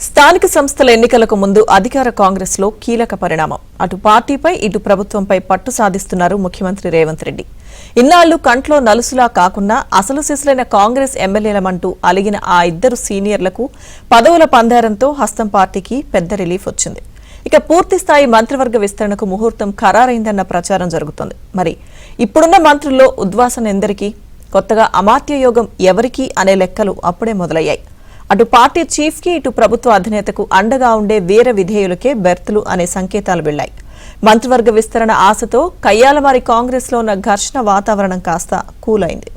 స్థానిక సంస్థల ఎన్నికలకు ముందు అధికార కాంగ్రెస్ లో కీలక పరిణామం. అటు పార్టీపై ఇటు ప్రభుత్వంపై పట్టు సాధిస్తున్నారు ముఖ్యమంత్రి రేవంత్ రెడ్డి. ఇన్నాళ్లు కంట్లో నలుసులా కాకుండా అసలు సిసలైన కాంగ్రెస్ ఎమ్మెల్యేలమంటూ అలిగిన ఆ ఇద్దరు సీనియర్లకు పదవుల పందారంతో హస్తం పార్టీకి పెద్ద రిలీఫ్ వచ్చింది. ఇక పూర్తి స్థాయి మంత్రివర్గ విస్తరణకు ముహూర్తం ఖరారైందన్న ప్రచారం జరుగుతోంది. మరి ఇప్పుడున్న మంత్రుల్లో ఉద్వాసన ఎందరికీ, కొత్తగా అమాత్య యోగం ఎవరికీ అనే లెక్కలు అప్పుడే మొదలయ్యాయి. అటు పార్టీ చీఫ్ కి ఇటు ప్రభుత్వ అధినేతకు అండగా ఉండే వీర విధేయులకే బెర్తులు అనే సంకేతాలు వెళ్లాయి. మంత్రివర్గ విస్తరణ ఆశతో కయ్యాలమారి కాంగ్రెస్ లో ఉన్న ఘర్షణ వాతావరణం కాస్త కూలైంది.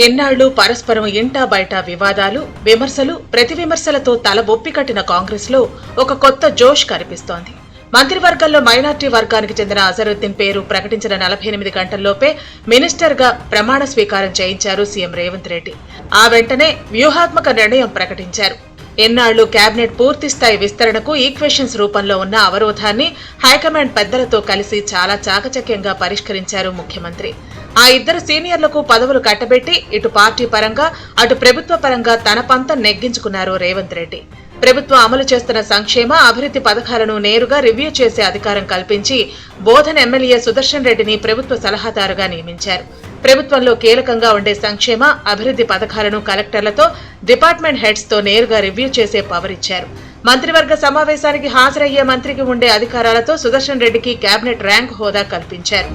ఎన్నాళ్లు పరస్పరం ఇంటా బయట వివాదాలు, విమర్శలు, ప్రతి విమర్శలతో తల బొప్పి కట్టిన కాంగ్రెస్ లో ఒక కొత్త జోష్ కనిపిస్తోంది. మంత్రివర్గంలో మైనార్టీ వర్గానికి చెందిన అజరుద్దీన్ పేరు ప్రకటించిన 48 గంటల్లోపే మినిస్టర్ గా ప్రమాణ స్వీకారం చేయించారు సీఎం రేవంత్ రెడ్డి. ఆ వెంటనే వ్యూహాత్మక నిర్ణయం ప్రకటించారు. ఎన్నాళ్లు కేబినెట్ పూర్తిస్థాయి విస్తరణకు ఈక్వేషన్స్ రూపంలో ఉన్న అవరోధాన్ని హైకమాండ్ పెద్దలతో కలిసి చాలా చాకచక్యంగా పరిష్కరించారు ముఖ్యమంత్రి. ఆ ఇద్దరు సీనియర్లకు పదవులు కట్టబెట్టి ఇటు పార్టీ పరంగా అటు ప్రభుత్వ పరంగా తన పంత నెగ్గించుకున్నారు రేవంత్ రెడ్డి. ప్రభుత్వం అమలు చేస్తున్న సంక్షేమ, అభివృద్ధి పథకాలను నేరుగా రివ్యూ చేసే అధికారం కల్పించి బోధన్ ఎమ్మెల్యే సుదర్శన్ రెడ్డిని ప్రభుత్వ సలహాదారుగా నియమించారు. ప్రభుత్వంలో కీలకంగా ఉండే సంక్షేమ, అభివృద్ధి పథకాలను కలెక్టర్లతో, డిపార్ట్మెంట్ హెడ్స్ తో నేరుగా రివ్యూ చేసే పవర్ ఇచ్చారు. మంత్రివర్గ సమావేశానికి హాజరయ్యే మంత్రికి ఉండే అధికారాలతో సుదర్శన్ రెడ్డికి కేబినెట్ ర్యాంక్ హోదా కల్పించారు.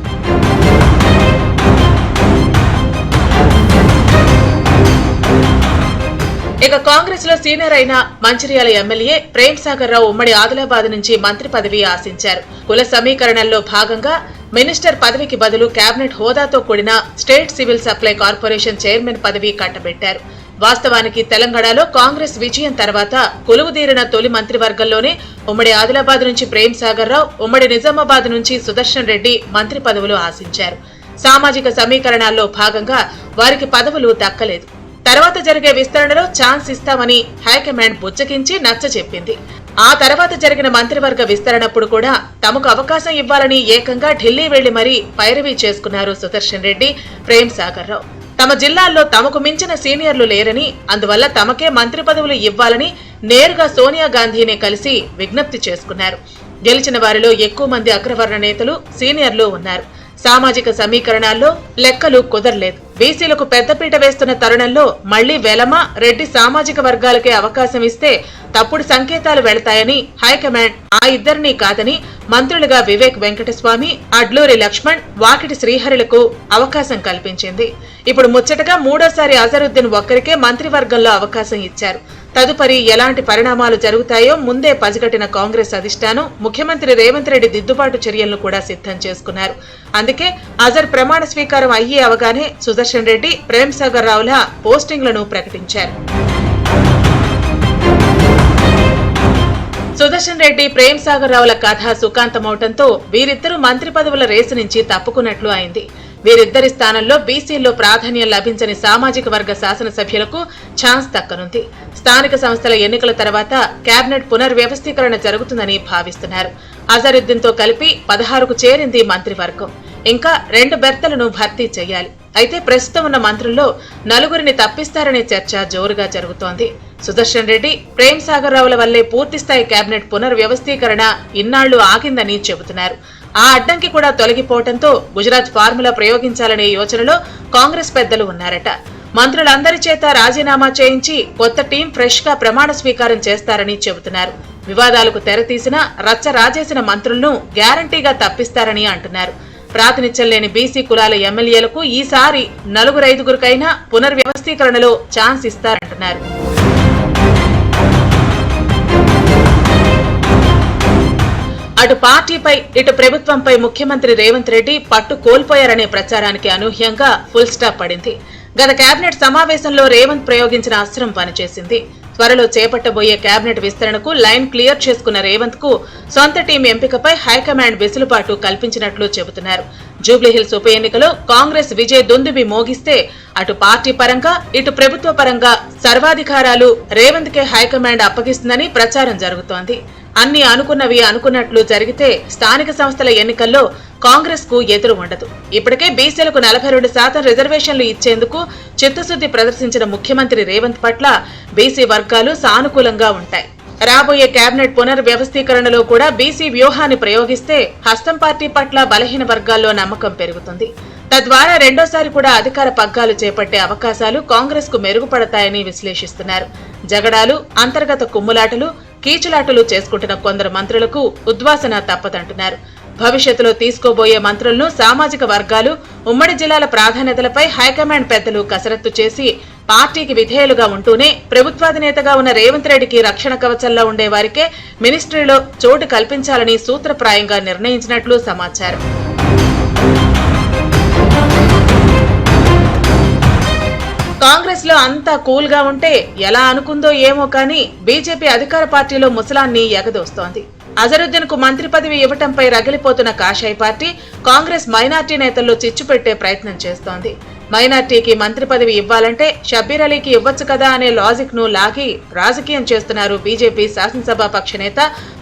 ఇక కాంగ్రెస్ లో సీనియర్ అయిన మంచిర్యాల ఎమ్మెల్యే ప్రేమ్ సాగర్ రావు ఉమ్మడి ఆదిలాబాద్ నుంచి మంత్రి పదవి ఆశించారు. కుల సమీకరణల్లో భాగంగా మినిస్టర్ పదవికి బదులు కేబినెట్ హోదాతో కూడిన state civil supply corporation chairman పదవి కట్టబెట్టారు. వాస్తవానికి తెలంగాణలో కాంగ్రెస్ విజయం తర్వాత కొలువుదీరిన తొలి మంత్రివర్గంలోనే ఉమ్మడి ఆదిలాబాద్ నుంచి ప్రేమ్ సాగర్ రావు, ఉమ్మడి నిజామాబాద్ నుంచి సుదర్శన్ రెడ్డి మంత్రి పదవులు ఆశించారు. సామాజిక సమీకరణాల్లో భాగంగా వారికి పదవులు దక్కలేదు. తర్వాత జరిగే విస్తరణలో ఛాన్స్ ఇస్తామని హైకమాండ్ బుజ్జగించి నచ్చచెప్పింది. ఆ తర్వాత జరిగిన మంత్రివర్గ విస్తరణప్పుడు కూడా తమకు అవకాశం ఇవ్వాలని ఏకంగా ఢిల్లీ వెళ్లి మరీ పైరవీ చేసుకున్నారు సుదర్శన్ రెడ్డి, ప్రేమ్ సాగర్ రావు. తమ జిల్లాల్లో తమకు మించిన సీనియర్లు లేరని, అందువల్ల తమకే మంత్రి పదవులు ఇవ్వాలని నేరుగా సోనియా గాంధీనే కలిసి విజ్ఞప్తి చేసుకున్నారు. గెలిచిన వారిలో ఎక్కువ మంది అగ్రవర్ణ నేతలు, సీనియర్లు ఉన్నారు. సామాజిక సమీకరణాల్లో లెక్కలు కుదరలేదు. బీసీలకు పెద్దపీట వేస్తున్న తరుణంలో మళ్లీ వెలమ, రెడ్డి సామాజిక వర్గాలకే అవకాశం ఇస్తే తప్పుడు సంకేతాలు వెళతాయని హైకమాండ్ ఆ ఇద్దరినీ కాదని మంత్రులుగా వివేక్ వెంకటస్వామి, అడ్లూరి లక్ష్మణ్, వాకిటి శ్రీహరులకు అవకాశం కల్పించింది. ఇప్పుడు ముచ్చటగా మూడోసారి అజరుద్దీన్ ఒక్కరికే మంత్రివర్గంలో అవకాశం ఇచ్చారు. తదుపరి ఎలాంటి పరిణామాలు జరుగుతాయో ముందే పసిగట్టిన కాంగ్రెస్ అధిష్టానం ముఖ్యమంత్రి రేవంత్ రెడ్డి దిద్దుబాటు చర్యలను కూడా సిద్ధం చేసుకున్నారు. అందుకే అజర్ ప్రమాణ స్వీకారం అయ్యే అవగానే సుదర్శన్ రెడ్డి, ప్రేమ్ సాగర్ రావుల పోస్టింగ్లను ప్రకటించారు. సుదర్శన్ రెడ్డి, ప్రేమ్ సాగర్ రావుల కథ సుఖాంతమవటంతో వీరిద్దరూ మంత్రి పదవుల రేసు నుంచి తప్పుకున్నట్లు అయింది. వీరిద్దరి స్థానంలో బీసీల్లో ప్రాధాన్యం లభించని సామాజిక వర్గ శాసనసభ్యులకు ఛాన్స్ దక్కనుంది. స్థానిక సంస్థల ఎన్నికల తర్వాత కేబినెట్ పునర్వ్యవస్థీకరణ జరుగుతుందని భావిస్తున్నారు. అజరుద్దీన్ తో కలిపి 16కు చేరింది మంత్రివర్గం. ఇంకా 2 బెర్తలను భర్తీ చేయాలి. అయితే ప్రస్తుతం ఉన్న మంత్రుల్లో 4గురిని తప్పిస్తారనే చర్చ జోరుగా జరుగుతోంది. సుదర్శన్ రెడ్డి, ప్రేమ్ సాగర్ రావుల వల్లే పూర్తిస్థాయి కేబినెట్ పునర్వ్యవస్థీకరణ ఇన్నాళ్లు ఆగిందని చెబుతున్నారు. ఆ అడ్డంకి కూడా తొలగిపోవడంతో గుజరాత్ ఫార్ములా ప్రయోగించాలనే యోచనలో కాంగ్రెస్ పెద్దలు ఉన్నారట. మంత్రులందరి చేత రాజీనామా చేయించి కొత్త టీం ఫ్రెష్ గా ప్రమాణ స్వీకారం చేస్తారని చెబుతున్నారు. వివాదాలకు తెరతీసిన, రచ్చ రాజేసిన మంత్రులను గ్యారంటీగా తప్పిస్తారని అంటున్నారు. ప్రాతినిధ్యం లేని బీసీ కులాల ఎమ్మెల్యేలకు ఈసారి 4-5కైనా పునర్వ్యవస్థీకరణలో ఛాన్స్ ఇస్తారంటున్నారు. అటు పార్టీపై ఇటు ప్రభుత్వంపై ముఖ్యమంత్రి రేవంత్ రెడ్డి పట్టు కోల్పోయారనే ప్రచారానికి అనూహ్యంగా ఫుల్ స్టాప్ పడింది. గత కేబినెట్ సమావేశంలో రేవంత్ ప్రయోగించిన అస్త్రం పనిచేసింది. త్వరలో చేపట్టబోయే కేబినెట్ విస్తరణకు లైన్ క్లియర్ చేసుకున్న రేవంత్ కు సొంత టీం ఎంపికపై హైకమాండ్ వెసులుబాటు కల్పించినట్లు చెబుతున్నారు. జూబ్లీహిల్స్ ఉప ఎన్నికలో కాంగ్రెస్ విజయ్ దుందుబి మోగిస్తే అటు పార్టీ పరంగా ఇటు ప్రభుత్వ పరంగా సర్వాధికారాలు రేవంత్ కే హైకమాండ్ అప్పగిస్తుందని ప్రచారం జరుగుతోంది. అన్ని అనుకున్నవి అనుకున్నట్లు జరిగితే స్థానిక సంస్థల ఎన్నికల్లో కాంగ్రెస్ కు ఎదురు ఉండదు. ఇప్పటికే బీసీలకు 42% రిజర్వేషన్లు ఇచ్చేందుకు చిత్తశుద్ది ప్రదర్శించిన ముఖ్యమంత్రి రేవంత్ పట్ల బీసీ వర్గాలు సానుకూలంగా ఉంటాయి. రాబోయే కేబినెట్ పునర్వ్యవస్థీకరణలో కూడా బీసీ వ్యూహాన్ని ప్రయోగిస్తే హస్తం పార్టీ పట్ల బలహీన వర్గాల్లో నమ్మకం పెరుగుతుంది. తద్వారా రెండోసారి కూడా అధికార పగ్గాలు చేపట్టే అవకాశాలు కాంగ్రెస్ కు మెరుగుపడతాయని విశ్లేషిస్తున్నారు. జగడాలు, అంతర్గత కుమ్ములాటలు, కీచులాటలు చేసుకుంటున్న కొందరు మంత్రులకు ఉద్వాసన తప్పదంటున్నారు. భవిష్యత్తులో తీసుకోబోయే మంత్రులను సామాజిక వర్గాలు, ఉమ్మడి జిల్లాల ప్రాధాన్యతలపై హైకమాండ్ పెద్దలు కసరత్తు చేసి పార్టీకి విధేయులుగా ఉంటూనే ప్రభుత్వాధినేతగా ఉన్న రేవంత్ రెడ్డికి రక్షణ కవచంలో ఉండే వారికే మినిస్ట్రీలో చోటు కల్పించాలని సూత్రప్రాయంగా నిర్ణయించినట్లు సమాచారం. కాంగ్రెస్ లో అంతా కూల్ గా ఉంటే ఎలా అనుకుందో ఏమో కానీ బీజేపీ అధికార పార్టీలో ముసలాన్ని ఎగదోస్తోంది. అజరుద్దీన్ కు మంత్రి పదవి ఇవ్వటంపై రగిలిపోతున్న కాషాయ పార్టీ కాంగ్రెస్ మైనార్టీ నేతల్లో చిచ్చు పెట్టే ప్రయత్నం చేస్తోంది. మైనార్టీకి మంత్రి పదవి ఇవ్వాలంటే షబ్బీర్ అలీకి ఇవ్వచ్చు కదా అనే లాజిక్ ను లాగి రాజకీయం చేస్తున్నారు బీజేపీ శాసనసభ పక్ష నేత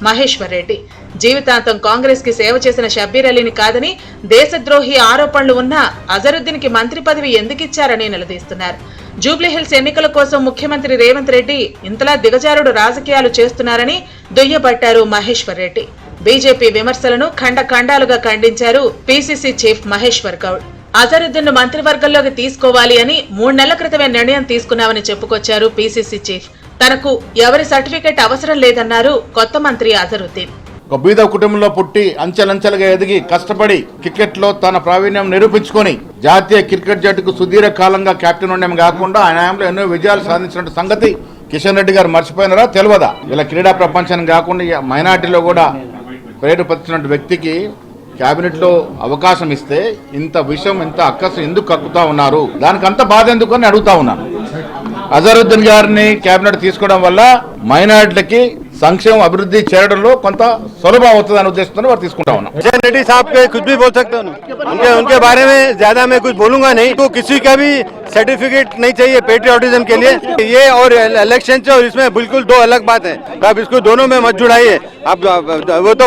మహేశ్వర్ రెడ్డి. జీవితాంతం కాంగ్రెస్ కి సేవ చేసిన షబ్బీర్ అలీని కాదని దేశద్రోహి ఆరోపణలు ఉన్నా అజరుద్దీన్ కి మంత్రి పదవి ఎందుకిచ్చారని నిలదీస్తున్నారు. జూబ్లీహిల్స్ ఎన్నికల కోసం ముఖ్యమంత్రి రేవంత్ రెడ్డి ఇంతలా దిగజారుడు రాజకీయాలు చేస్తున్నారని దుయ్యబట్టారు మహేశ్వర్ రెడ్డి. బీజేపీ విమర్శలను ఖండాలుగా ఖండించారు పీసీసీ చీఫ్ మహేశ్వర్ గౌడ్. అజరుద్దీన్ ను మంత్రివర్గంలోకి తీసుకోవాలి అని 3 నెలల క్రితమే నిర్ణయం తీసుకున్నామని చెప్పుకొచ్చారు పీసీసీ చీఫ్. తనకు ఎవరి సర్టిఫికెట్ అవసరం లేదన్నారు కొత్త మంత్రి అజరుద్దీన్. ఒక బీద కుటుంబంలో పుట్టి అంచెలంచెలుగా ఎదిగి కష్టపడి క్రికెట్ లో తన ప్రావీణ్యం నిరూపించుకొని జాతీయ క్రికెట్ జట్టుకు సుదీర్ఘ కాలంగా కెప్టెన్ ఉండడం కాకుండా ఆయనలో ఎన్నో విజయాలు సాధించిన సంగతి కిషన్ రెడ్డి గారు మర్చిపోయినారా తెలియదా? ఇలా క్రీడా ప్రపంచాన్ని కాకుండా మైనార్టీలో కూడా ప్రేరేపరిచిన వ్యక్తికి కేబినెట్ లో అవకాశం ఇస్తే ఇంత విషయం, ఇంత అక్కసు ఎందుకు కక్కుతా ఉన్నారు? దానికి అంత బాధ ఎందుకు అని అడుగుతా ఉన్నాను. అజరుద్దీన్ గారిని కేబినెట్ తీసుకోవడం వల్ల మైనార్టీలకి సంక్షేమ అభివృద్ధి చేయడంలో కొంత సులభం అవుతుందని ఉద్దేశంతో వారు తీసుకుంటా ఉన్నాం. किशन रेड्डी साहब के कुछ भी बोल सकता हूँ, उनके बारे में ज्यादा मैं कुछ बोलूंगा नहीं. तो किसी का भी सर्टिफिकेट नहीं चाहिए पेट्रियोटिज्म के लिए. ये और इलेक्शन से और इसमें बिल्कुल दो अलग बात है. आप इसको दोनों में मत जुड़ाइए. आप वो तो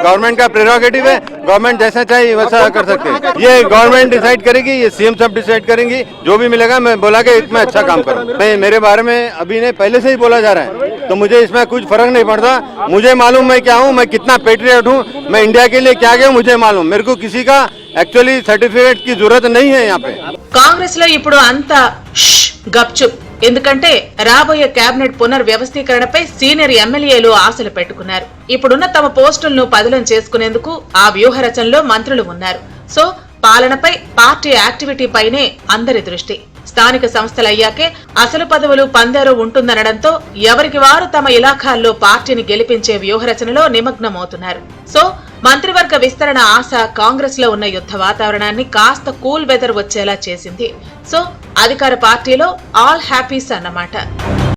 गवर्नमेंट का प्रेरोगेटिव है, गवर्नमेंट जैसा चाहे वैसा कर सकते हैं. ये गवर्नमेंट डिसाइड करेगी, ये सीएम सब डिसाइड करेंगी. जो भी मिलेगा मैं बोला कि इसमें अच्छा काम करूँ. मैं मेरे बारे में अभी ने पहले से ही बोला जा रहा है, तो मुझे इसमें कुछ फर्क नहीं पड़ता. मुझे मालूम मैं क्या हूँ, मैं कितना पेट्रियट हूँ, मैं इंडिया के लिए क्या गया मुझे मालूम. मेरे को किसी का एक्चुअली सर्टिफिकेट की जरूरत नहीं है यहाँ पे. కాంగ్రెస్ లో ఇప్పుడు అంతా గప్చుప్. ఎందుకంటే రాబోయే కేబినెట్ పునర్వ్యవస్థీకరణపై సీనియర్ ఎమ్మెల్యేలు ఆశలు పెట్టుకున్నారు. ఇప్పుడున్న తమ పోస్టులను పదిలం చేసుకునేందుకు ఆ వ్యూహ రచనలో మంత్రులు ఉన్నారు. సో పాలనపై, పార్టీ యాక్టివిటీ పైనే అందరి దృష్టి. స్థానిక సంస్థలయ్యాకే అసలు పదవులు పందేరు ఉంటుందనడంతో ఎవరికి వారు తమ ఇలాఖాల్లో పార్టీని గెలిపించే వ్యూహరచనలో నిమగ్నమవుతున్నారు. సో మంత్రివర్గ విస్తరణ ఆశ కాంగ్రెస్ లో ఉన్న యుద్ధ వాతావరణాన్ని కాస్త కూల్ వెదర్ వచ్చేలా చేసింది. సో అధికార పార్టీలో ఆల్ హ్యాపీస్ అన్నమాట.